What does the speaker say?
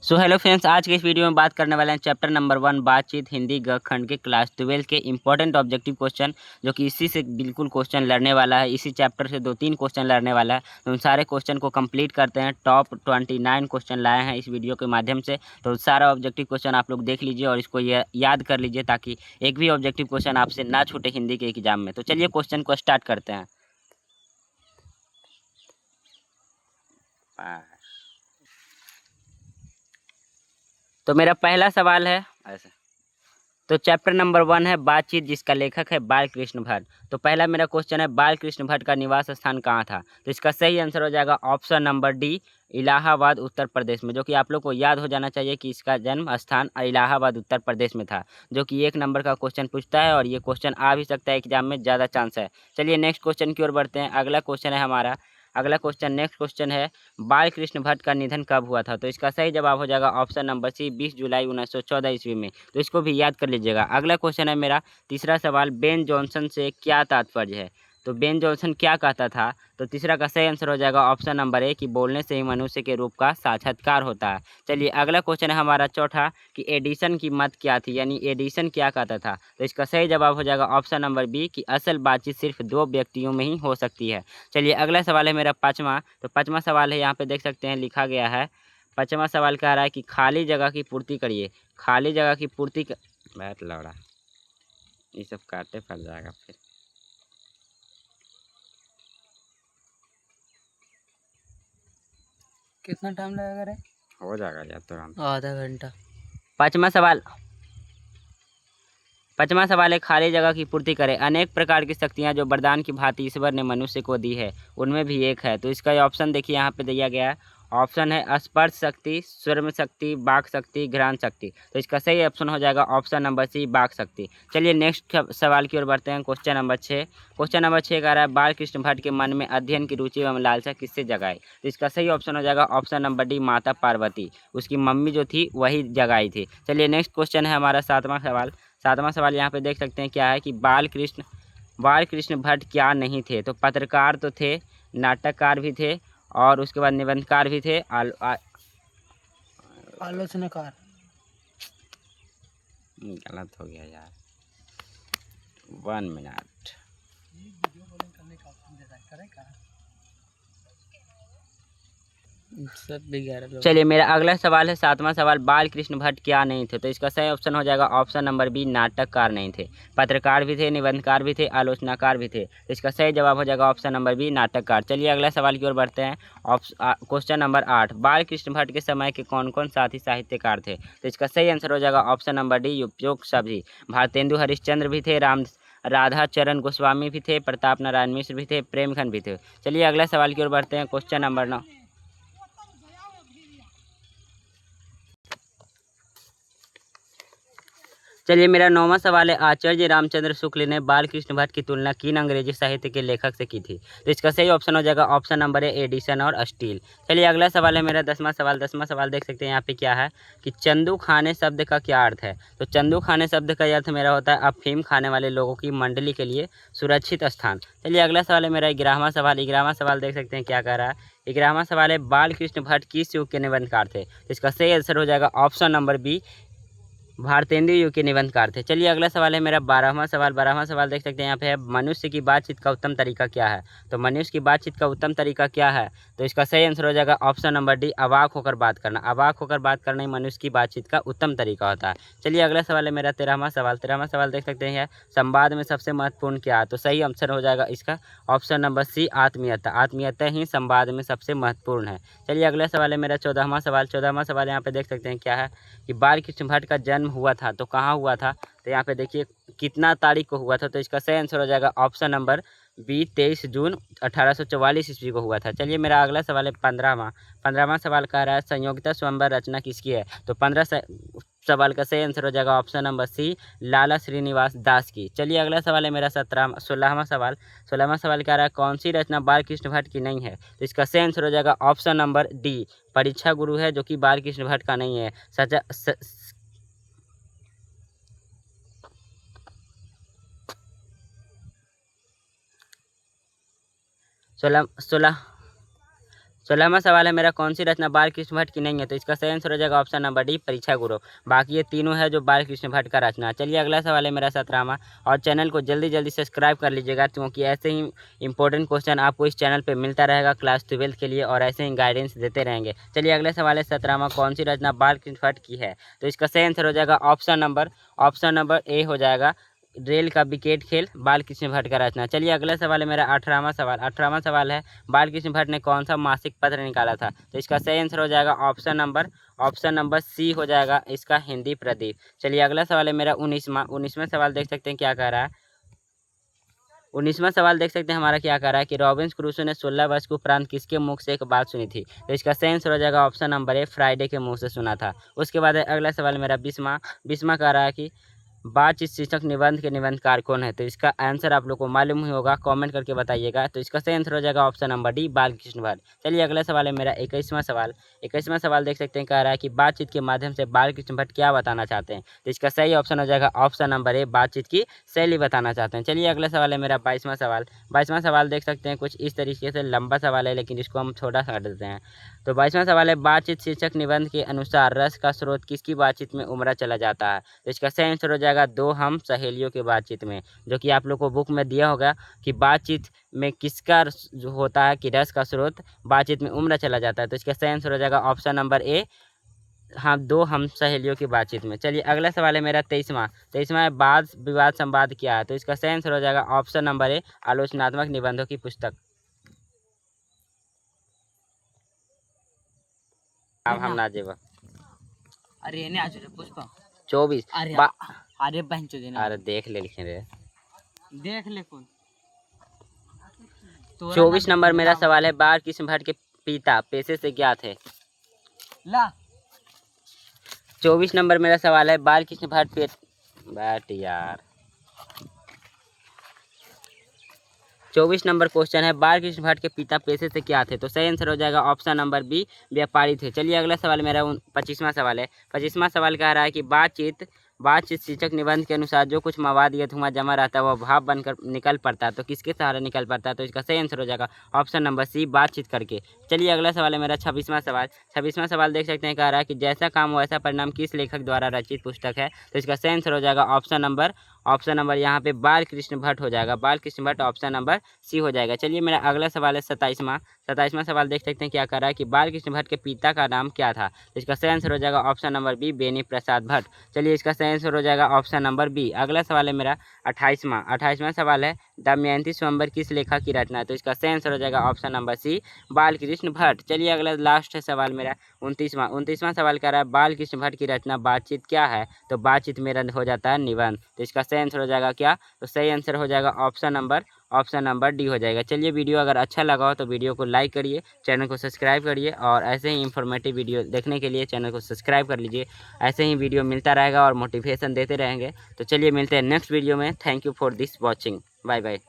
So hello friends, आज के इस वीडियो में बात करने वाले हैं चैप्टर नंबर 1 बातचीत हिंदी ग खंड के क्लास 12 के इंपॉर्टेंट ऑब्जेक्टिव क्वेश्चन, जो कि इसी से बिल्कुल क्वेश्चन लड़ने वाला है। इसी चैप्टर से 2-3 क्वेश्चन लड़ने वाला है। तो उन सारे क्वेश्चन को कंप्लीट करते हैं। टॉप 29 क्वेश्चन लाए हैं इस वीडियो के माध्यम से। तो सारा ऑब्जेक्टिव क्वेश्चन आप लोग देख लीजिए और इसको याद कर लीजिए, ताकि एक भी ऑब्जेक्टिव क्वेश्चन आपसे ना छूटे हिंदी के एग्जाम में। तो चलिए क्वेश्चन को स्टार्ट करते हैं। तो मेरा पहला सवाल है ऐसे। तो चैप्टर नंबर 1 है बातचीत, जिसका लेखक है बाल कृष्ण भट्ट। तो पहला मेरा क्वेश्चन है, बाल कृष्ण भट्ट का निवास स्थान कहाँ था? तो इसका सही आंसर हो जाएगा option number D, Allahabad Uttar Pradesh में। जो कि आप लोग को याद हो जाना चाहिए कि इसका जन्म स्थान इलाहाबाद उत्तर प्रदेश में था। जो कि 1 नंबर का क्वेश्चन पूछता है और ये क्वेश्चन आ भी सकता है एग्जाम में, ज़्यादा चांस है। चलिए नेक्स्ट क्वेश्चन की ओर बढ़ते हैं। अगला क्वेश्चन नेक्स्ट क्वेश्चन है, बाल कृष्ण भट्ट का निधन कब हुआ था? तो इसका सही जवाब हो जाएगा ऑप्शन नंबर सी, 20 जुलाई 1914 ईस्वी में। तो इसको भी याद कर लीजिएगा। अगला क्वेश्चन है मेरा तीसरा सवाल, बेन जॉनसन से क्या तात्पर्य है? तो बेन जॉनसन क्या कहता था? तो तीसरा का सही आंसर हो जाएगा ऑप्शन नंबर ए, कि बोलने से ही मनुष्य के रूप का साक्षात्कार होता है। चलिए अगला क्वेश्चन है हमारा चौथा, कि एडिसन की मत क्या थी, यानी एडिसन क्या कहता था? तो इसका सही जवाब हो जाएगा ऑप्शन नंबर बी, कि असल बातचीत सिर्फ 2 व्यक्तियों में ही हो सकती है। चलिए अगला सवाल है मेरा पाँचवा। तो पाँचवा सवाल है, यहाँ पे देख सकते हैं लिखा गया है। पाँचवा सवाल कह रहा है कि खाली जगह की पूर्ति करिए। खाली जगह की पूर्ति बैठ लौड़ा, ये सब काटे पड़ जाएगा फिर। कितना टाइम लगेगा रे? हो जाएगा यार तुरंत। आधा घंटा। पाँचवा सवाल है, खाली जगह की पूर्ति करें। अनेक प्रकार की शक्तियाँ जो वरदान की भांति ईश्वर ने मनुष्य को दी है, उनमें भी एक है। तो इसका ऑप्शन देखिए यहाँ पे दिया गया है। ऑप्शन है स्पर्श शक्ति, श्रम शक्ति, वाक शक्ति, घ्राण शक्ति। तो इसका सही ऑप्शन हो जाएगा ऑप्शन नंबर सी, वाक शक्ति। चलिए नेक्स्ट सवाल की ओर बढ़ते हैं। Question number 6। क्वेश्चन नंबर 6 कह रहा है, बाल कृष्ण भट्ट के मन में अध्ययन की रुचि एवं लालसा किससे जगाई? तो इसका सही ऑप्शन हो जाएगा ऑप्शन नंबर डी, माता पार्वती। उसकी मम्मी जो थी वही जगाई थी। चलिए नेक्स्ट क्वेश्चन है हमारा सातवां सवाल। सातवां सवाल यहाँ पे देख सकते हैं क्या है, कि बाल कृष्ण भट्ट क्या नहीं थे? तो पत्रकार तो थे, नाटककार भी थे, और उसके बाद निबंधकार भी थे, आलोचनाकार। गलत हो गया यार, 1 मिनट। सब 11 लोग। चलिए मेरा अगला सवाल है सातवां सवाल, बाल कृष्ण भट्ट क्या नहीं थे? तो इसका सही ऑप्शन हो जाएगा ऑप्शन नंबर बी, नाटककार नहीं थे। पत्रकार भी थे, निबंधकार भी थे, आलोचनाकार भी थे। तो इसका सही जवाब हो जाएगा ऑप्शन नंबर बी, नाटककार। चलिए अगला सवाल की ओर बढ़ते हैं। क्वेश्चन नंबर 8, बाल कृष्ण भट्ट के समय के कौन कौन साथी साहित्यकार थे? तो इसका सही आंसर हो जाएगा ऑप्शन नंबर डी, उपयुक्त सभी। भारतेंदु हरिश्चंद्र भी थे, राधा चरण गोस्वामी भी थे, प्रताप नारायण मिश्र भी थे, प्रेमचंद भी थे। चलिए अगला सवाल की ओर बढ़ते हैं। Question number 9। चलिए मेरा 9वां सवाल है, आचार्य रामचंद्र शुक्ल ने बाल कृष्ण भट्ट की तुलना किन अंग्रेजी साहित्य के लेखक से की थी? तो इसका सही ऑप्शन हो जाएगा ऑप्शन नंबर ए, एडिसन और स्टील। चलिए अगला सवाल है मेरा 10वां सवाल। 10वां सवाल देख सकते हैं यहाँ पे क्या है, कि चंदू खाने शब्द का क्या अर्थ है? तो चंदू खाने शब्द का अर्थ मेरा होता है अफीम खाने वाले लोगों की मंडली के लिए सुरक्षित स्थान। चलिए अगला सवाल है मेरा 11वां सवाल। 11वां सवाल देख सकते हैं क्या कह रहा है। 11वां सवाल है, बाल कृष्ण भट्ट किस युग के निबंधकार थे? तो इसका सही आंसर हो जाएगा ऑप्शन नंबर बी, भारतेंदु युग के निबंधकार थे। चलिए अगला सवाल है मेरा 12वां सवाल। 12वां सवाल देख सकते हैं यहाँ पे है, मनुष्य की बातचीत का उत्तम तरीका क्या है? तो मनुष्य की बातचीत का उत्तम तरीका क्या है? तो इसका सही आंसर हो जाएगा ऑप्शन नंबर डी, अवाक होकर बात करना। अवाक होकर बात करना ही मनुष्य की बातचीत का उत्तम तरीका होता है। चलिए अगला सवाल है मेरा 13वां सवाल। 13वां सवाल देख सकते हैं, संवाद में सबसे महत्वपूर्ण क्या है? तो सही आंसर हो जाएगा इसका ऑप्शन नंबर सी, आत्मीयता। आत्मीयता ही संवाद में सबसे महत्वपूर्ण है। चलिए अगला सवाल है मेरा 14वां सवाल। 14वां सवाल यहाँ पे देख सकते हैं क्या है, कि बाल कृष्ण भट्ट का जन्म हुआ था तो कहाँ हुआ था? तो यहाँ पे देखिए कितना तारीख को हुआ था? तो इसका सही आंसर हो जाएगा ऑप्शन नंबर बी, 23 जून 1844 ईस्वी को हुआ था। चलिए मेरा अगला सवाल है 15वां। 15वां सवाल कह रहा है, संयोगिता स्वयंवर रचना किसकी है? तो 15 सवाल का सही आंसर हो जाएगा ऑप्शन नंबर सी, लाला श्रीनिवास दास की। चलिए अगला सवाल है मेरा 16वां सवाल। 16वां सवाल कह रहा है, कौन सी रचना बाल कृष्ण भट्ट की नहीं है? तो इसका सही आंसर हो जाएगा ऑप्शन नंबर डी, परीक्षा गुरु है, जो कि बाल कृष्ण भट्ट का नहीं है। सोलह सोलह 16वां सवाल है मेरा, कौन सी रचना बाल कृष्ण भट्ट की नहीं है? तो इसका सही आंसर हो जाएगा ऑप्शन नंबर डी, परीक्षा गुरु। बाकी ये तीनों है जो बाल कृष्ण भट्ट का रचना। चलिए अगला सवाल है मेरा 17वां, और चैनल को जल्दी जल्दी सब्सक्राइब कर लीजिएगा, क्योंकि ऐसे ही इंपॉर्टेंट क्वेश्चन आपको इस चैनल पर मिलता रहेगा क्लास 12 के लिए, और ऐसे ही गाइडेंस देते रहेंगे। चलिए अगला सवाल है 17वां, कौन सी रचना बाल कृष्ण भट्ट की है? तो इसका सही आंसर हो जाएगा ऑप्शन नंबर ए हो जाएगा, रेल का विकेट खेल बाल कृष्ण भट्ट का रचना। चलिए अगला सवाल है मेरा 18वां सवाल। 18वां सवाल है, बाल कृष्ण भट्ट ने कौन सा मासिक पत्र निकाला था? तो इसका सही आंसर हो जाएगा ऑप्शन नंबर सी हो जाएगा इसका, हिंदी प्रदीप। चलिए अगला सवाल है मेरा 19वां सवाल देख सकते हैं क्या कह रहा है। 19वां सवाल देख सकते हैं हमारा क्या कह रहा है कि रॉबिन्स क्रूसो ने 16 वर्ष के उपरांत किसके मुख से एक बात सुनी थी? तो इसका सही आंसर हो जाएगा ऑप्शन नंबर ए, फ्राइडे के मुंह से सुना था। उसके बाद अगला सवाल मेरा 20वां कह रहा है कि बातचीत शीर्षक निबंध के निबंधकार कौन है? तो इसका आंसर आप लोग को मालूम ही होगा, कमेंट करके बताइएगा। तो इसका सही आंसर हो जाएगा ऑप्शन नंबर डी, बाल कृष्ण भट्ट। चलिए अगला सवाल है मेरा 21वां सवाल। 21वां सवाल देख सकते हैं कह रहा है कि बातचीत के माध्यम से बाल कृष्ण भट्ट क्या बताना चाहते हैं? तो इसका सही ऑप्शन हो जाएगा ऑप्शन नंबर ए, बातचीत की शैली बताना चाहते हैं। चलिए अगला सवाल है मेरा 22वां सवाल। 22वां सवाल देख सकते हैं कुछ इस तरीके से, लंबा सवाल है लेकिन इसको हम छोटा सा कर देते हैं। तो 22वां सवाल है, बातचीत शीर्षक निबंध के अनुसार रस का स्रोत किसकी बातचीत में उमड़ा चला जाता है? तो इसका सही आंसर हो जाएगा दो हम सहेलियों की बातचीत में, जो कि आप लोग को बुक में दिया होगा कि बातचीत में किसका जो होता है कि रस का स्रोत बातचीत में उमड़ा चला जाता है। तो इसका सही आंसर हो जाएगा ऑप्शन नंबर ए, हाँ, दो हम सहेलियों की बातचीत में। चलिए अगला सवाल है मेरा 23वां है, वाद विवाद संवाद क्या है? तो इसका सही आंसर हो जाएगा ऑप्शन नंबर ए, आलोचनात्मक निबंधों की पुस्तक। अब हम ना जेब अरे ने आज पुष्पा 24 अरे अरे बहन चोद अरे देख ले लिखे रे। देख ले कौन 24 नंबर मेरा सवाल है, बाल कृष्ण भट्ट के पिता पेशे से क्या थे? ला 24 नंबर मेरा सवाल है, बाल कृष्ण भट्ट बैठ यार 24 नंबर क्वेश्चन है, बाल कृष्ण भट्ट के पिता पेशे से क्या थे? तो सही आंसर हो जाएगा ऑप्शन नंबर बी, व्यापारी थे। चलिए अगला सवाल मेरा 25वां सवाल है। 25वां सवाल कह रहा है कि बातचीत शीर्षक निबंध के अनुसार जो कुछ मवाद या धुआं जमा रहता है वह भाप बनकर निकल पड़ता है, तो किसके सहारे निकल पड़ता है? तो इसका सही आंसर हो जाएगा ऑप्शन नंबर सी, बातचीत करके। चलिए अगला सवाल है मेरा 26वां सवाल। 26वां सवाल देख सकते हैं कह रहा है कि जैसा काम वैसा परिणाम किस लेखक द्वारा रचित पुस्तक है? तो इसका सही आंसर हो जाएगा ऑप्शन नंबर यहाँ पे बाल कृष्ण भट्ट हो जाएगा, Bal Krishna Bhatt option number C हो जाएगा। चलिए मेरा अगला सवाल है 27वां सवाल देख सकते हैं क्या कर रहा है कि बाल कृष्ण भट्ट के पिता का नाम क्या था? तो इसका सही आंसर हो जाएगा option number B, Beni Prasad Bhatt. चलिए इसका सही आंसर हो जाएगा ऑप्शन नंबर बी। अगला सवाल है मेरा 28वां सवाल है, दमयंती स्वयंवर किस लेखक की रचना है? तो इसका सही आंसर हो जाएगा ऑप्शन नंबर सी, बाल कृष्ण भट्ट। चलिए अगला लास्ट सवाल मेरा 29वां सवाल कर रहा है, बाल कृष्ण भट्ट की रचना बातचीत क्या है? तो बातचीत मेरा हो जाता है निबंध। तो इसका सही आंसर हो जाएगा क्या? तो सही आंसर हो जाएगा ऑप्शन नंबर डी हो जाएगा। चलिए वीडियो अगर अच्छा लगा हो तो वीडियो को लाइक करिए, चैनल को सब्सक्राइब करिए, और ऐसे ही इंफॉर्मेटिव वीडियो देखने के लिए चैनल को सब्सक्राइब कर लीजिए। ऐसे ही वीडियो मिलता रहेगा और मोटिवेशन देते रहेंगे। तो चलिए मिलते हैं नेक्स्ट वीडियो में। Thank you for this watching, bye bye.